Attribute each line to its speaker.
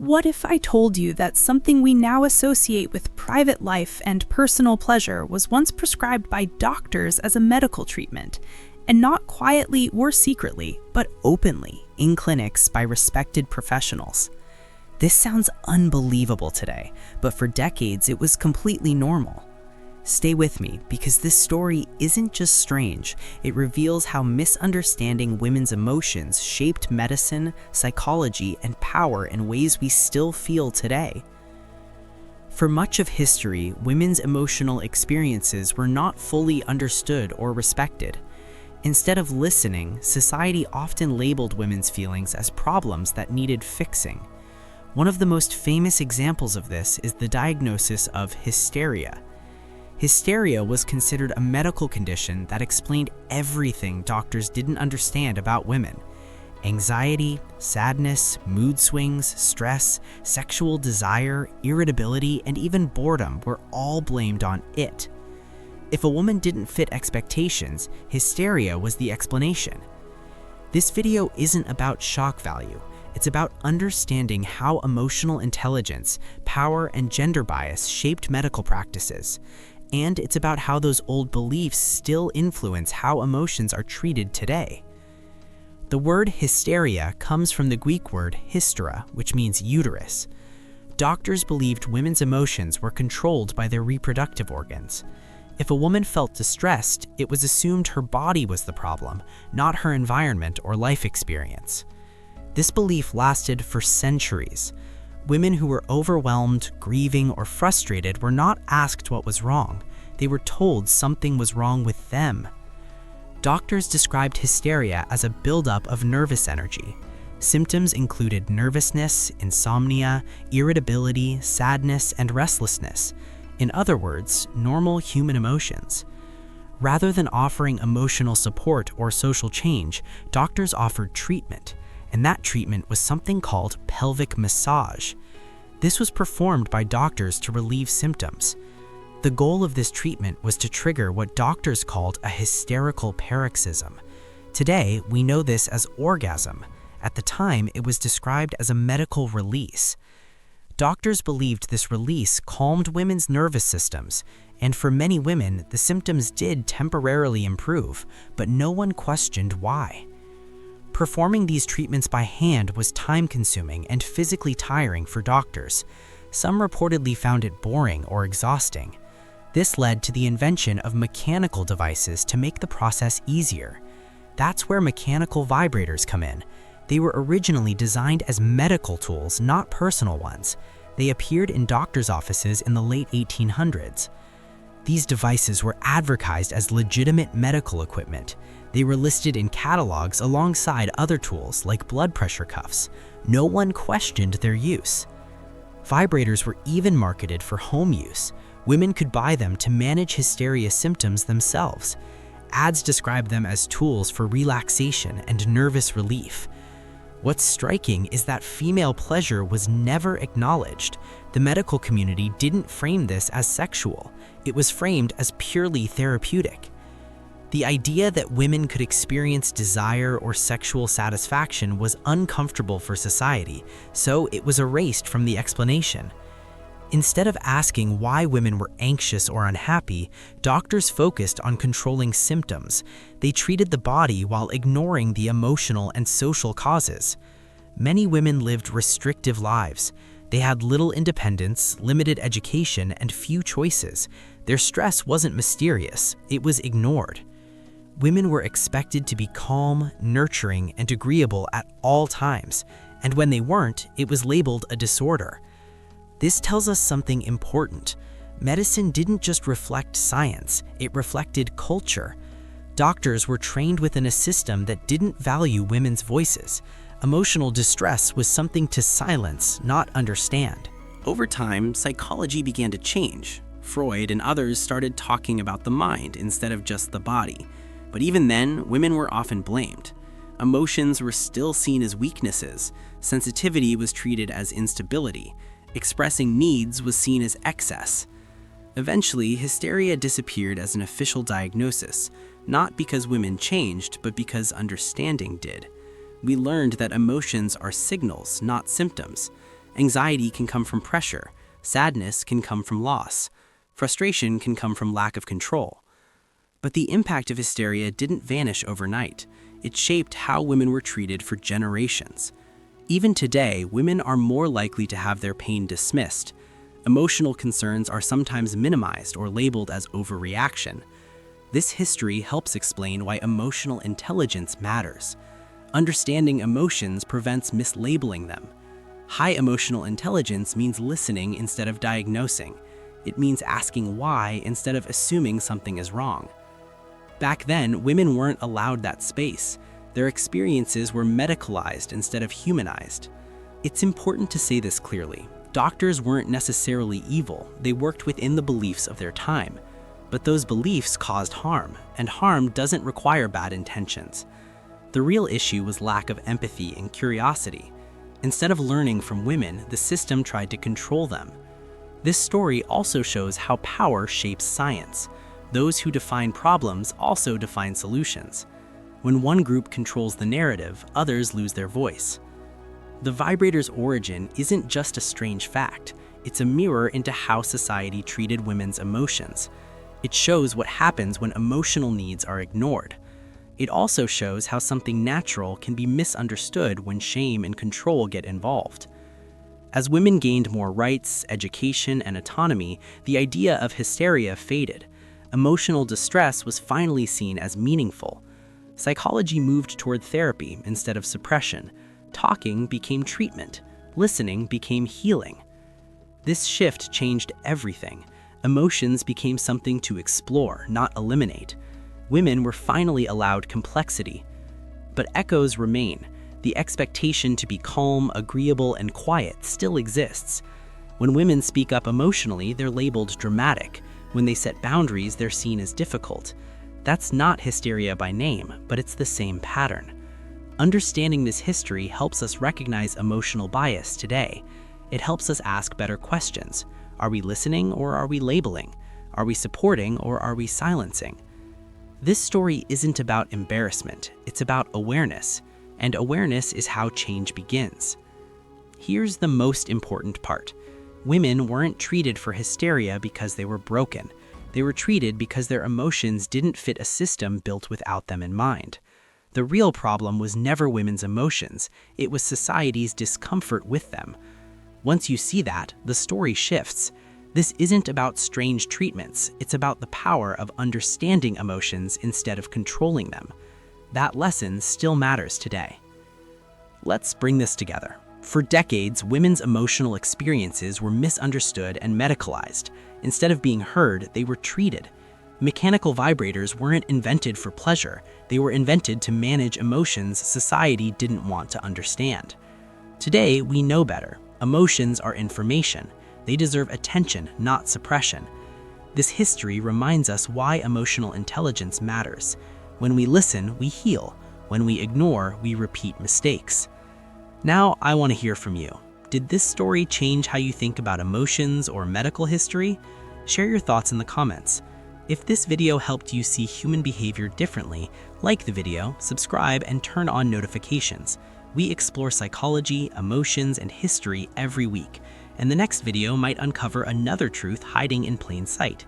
Speaker 1: What if I told you that something we now associate with private life and personal pleasure was once prescribed by doctors as a medical treatment, and not quietly or secretly, but openly in clinics by respected professionals? This sounds unbelievable today, but for decades it was completely normal. Stay with me, because this story isn't just strange, it reveals how misunderstanding women's emotions shaped medicine, psychology, and power in ways we still feel today. For much of history, women's emotional experiences were not fully understood or respected. Instead of listening, society often labeled women's feelings as problems that needed fixing. One of the most famous examples of this is the diagnosis of hysteria. Hysteria was considered a medical condition that explained everything doctors didn't understand about women. Anxiety, sadness, mood swings, stress, sexual desire, irritability, and even boredom were all blamed on it. If a woman didn't fit expectations, hysteria was the explanation. This video isn't about shock value. It's about understanding how emotional intelligence, power, and gender bias shaped medical practices. And it's about how those old beliefs still influence how emotions are treated today. The word hysteria comes from the Greek word hystera, which means uterus. Doctors believed women's emotions were controlled by their reproductive organs. If a woman felt distressed, it was assumed her body was the problem, not her environment or life experience. This belief lasted for centuries. Women who were overwhelmed, grieving, or frustrated were not asked what was wrong. They were told something was wrong with them. Doctors described hysteria as a buildup of nervous energy. Symptoms included nervousness, insomnia, irritability, sadness, and restlessness. In other words, normal human emotions. Rather than offering emotional support or social change, doctors offered treatment. And that treatment was something called pelvic massage. This was performed by doctors to relieve symptoms. The goal of this treatment was to trigger what doctors called a hysterical paroxysm. Today, we know this as orgasm. At the time, it was described as a medical release. Doctors believed this release calmed women's nervous systems, and for many women, the symptoms did temporarily improve, but no one questioned why. Performing these treatments by hand was time-consuming and physically tiring for doctors. Some reportedly found it boring or exhausting. This led to the invention of mechanical devices to make the process easier. That's where mechanical vibrators come in. They were originally designed as medical tools, not personal ones. They appeared in doctors' offices in the late 1800s. These devices were advertised as legitimate medical equipment. They were listed in catalogs alongside other tools like blood pressure cuffs. No one questioned their use. Vibrators were even marketed for home use. Women could buy them to manage hysteria symptoms themselves. Ads described them as tools for relaxation and nervous relief. What's striking is that female pleasure was never acknowledged. The medical community didn't frame this as sexual. It was framed as purely therapeutic. The idea that women could experience desire or sexual satisfaction was uncomfortable for society, so it was erased from the explanation. Instead of asking why women were anxious or unhappy, doctors focused on controlling symptoms. They treated the body while ignoring the emotional and social causes. Many women lived restrictive lives. They had little independence, limited education, and few choices. Their stress wasn't mysterious, it was ignored. Women were expected to be calm, nurturing, and agreeable at all times, and when they weren't, it was labeled a disorder. This tells us something important. Medicine didn't just reflect science, it reflected culture. Doctors were trained within a system that didn't value women's voices. Emotional distress was something to silence, not understand.
Speaker 2: Over time, psychology began to change. Freud and others started talking about the mind instead of just the body. But even then, women were often blamed. Emotions were still seen as weaknesses. Sensitivity was treated as instability. Expressing needs was seen as excess. Eventually, hysteria disappeared as an official diagnosis, not because women changed, but because understanding did. We learned that emotions are signals, not symptoms. Anxiety can come from pressure. Sadness can come from loss. Frustration can come from lack of control. But the impact of hysteria didn't vanish overnight. It shaped how women were treated for generations. Even today, women are more likely to have their pain dismissed. Emotional concerns are sometimes minimized or labeled as overreaction. This history helps explain why emotional intelligence matters. Understanding emotions prevents mislabeling them. High emotional intelligence means listening instead of diagnosing. It means asking why instead of assuming something is wrong. Back then, women weren't allowed that space. Their experiences were medicalized instead of humanized. It's important to say this clearly. Doctors weren't necessarily evil. They worked within the beliefs of their time. But those beliefs caused harm, and harm doesn't require bad intentions. The real issue was lack of empathy and curiosity. Instead of learning from women, the system tried to control them. This story also shows how power shapes science. Those who define problems also define solutions. When one group controls the narrative, others lose their voice. The vibrator's origin isn't just a strange fact. It's a mirror into how society treated women's emotions. It shows what happens when emotional needs are ignored. It also shows how something natural can be misunderstood when shame and control get involved. As women gained more rights, education, and autonomy, the idea of hysteria faded. Emotional distress was finally seen as meaningful. Psychology moved toward therapy instead of suppression. Talking became treatment. Listening became healing. This shift changed everything. Emotions became something to explore, not eliminate. Women were finally allowed complexity. But echoes remain. The expectation to be calm, agreeable, and quiet still exists. When women speak up emotionally, they're labeled dramatic. When they set boundaries, they're seen as difficult. That's not hysteria by name, but it's the same pattern. Understanding this history helps us recognize emotional bias today. It helps us ask better questions. Are we listening or are we labeling? Are we supporting or are we silencing? This story isn't about embarrassment, it's about awareness, and awareness is how change begins. Here's the most important part. Women weren't treated for hysteria because they were broken. They were treated because their emotions didn't fit a system built without them in mind. The real problem was never women's emotions, it was society's discomfort with them. Once you see that, the story shifts. This isn't about strange treatments, it's about the power of understanding emotions instead of controlling them. That lesson still matters today. Let's bring this together. For decades, women's emotional experiences were misunderstood and medicalized. Instead of being heard, they were treated. Mechanical vibrators weren't invented for pleasure, they were invented to manage emotions society didn't want to understand. Today, we know better. Emotions are information. They deserve attention, not suppression. This history reminds us why emotional intelligence matters. When we listen, we heal. When we ignore, we repeat mistakes. Now, I want to hear from you. Did this story change how you think about emotions or medical history? Share your thoughts in the comments. If this video helped you see human behavior differently, like the video, subscribe, and turn on notifications. We explore psychology, emotions, and history every week, and the next video might uncover another truth hiding in plain sight.